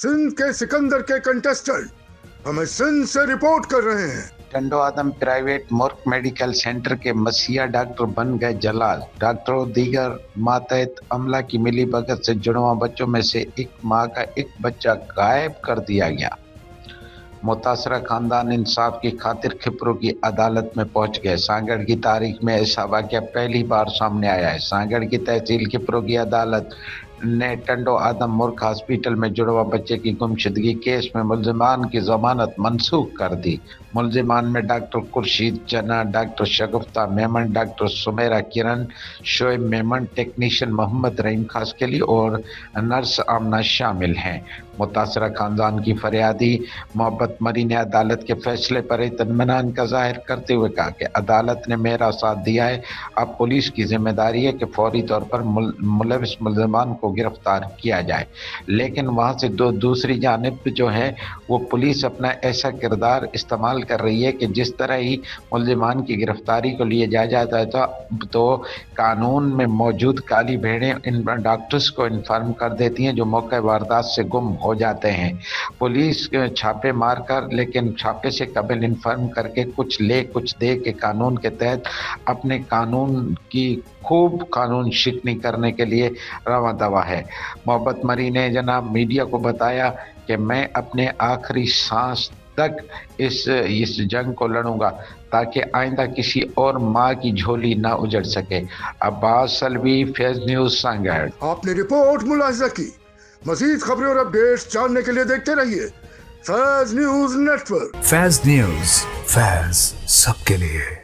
सिंध के सिकंदर के कंटेस्टेंट हमें सिंध से रिपोर्ट कर रहे हैं। टंडो आदम प्राइवेट मुर्क मेडिकल सेंटर के मसीहा डॉक्टर बन गए जलाल। डॉक्टरों और दीगर मातहत अमला की मिलीभगत से जुड़वा बच्चों में से एक माँ का एक बच्चा गायब कर दिया गया। मुतासरा खानदान इंसाफ की खातिर खिपरू की अदालत में पहुंच गए। सांगड़ की तारीख में ऐसा वाक़या पहली बार सामने आया है। सांगड़ की तहसील खिपरू की अदालत ने टंडो आदम मुर्क हॉस्पिटल में जुड़वा बच्चे की गुमशुदगी केस में मुल्जिमान की जमानत मनसूख कर दी। मुल्जिमान में डॉक्टर खुर्शीद जना, डॉक्टर शगुफ्ता मेमन, डॉक्टर सुमेरा किरण, शोएब मेमन, टेक्नीशियन मोहम्मद रहीम खासकली और नर्स आमना शामिल हैं। मुतासरा खानदान की फरियादी मोहब्बत मरी ने अदालत के फैसले पर इत्मीनान का जाहिर करते हुए कहा कि अदालत ने मेरा साथ दिया है। अब पुलिस की जिम्मेदारी है कि फौरी तौर पर मुलविस मुल्जिमान को गिरफ्तार किया जाए। लेकिन वहाँ से दूसरी जानिब जो है वो पुलिस अपना ऐसा किरदार इस्तेमाल कर रही है कि जिस तरह ही मुल्जिमान की गिरफ्तारी को लिए जाता है तो कानून में मौजूद काली भेड़ें इन डॉक्टर्स को इन्फॉर्म कर देती हैं जो मौके वारदात से गुम हो जाते हैं। पुलिस छापे मारकर लेकिन छापे से कबल इन्फॉर्म करके कुछ ले कुछ दे के कानून के तहत अपने कानून की खूब कानून शिकनी करने के लिए रवा दवा है। मोहब्बत मरी ने जनाब मीडिया को बताया कि मैं अपने आखिरी सांस तक इस जंग को लड़ूंगा ताकि आइंदा किसी और माँ की झोली ना उजड़ सके। अब्बास सलवी, फैज न्यूज, सांगड़। आपने रिपोर्ट मुलाहिजा की। मजीद खबरें और अपडेट्स जानने के लिए देखते रहिए Faiz news network. Faiz news, Faiz सबके लिए।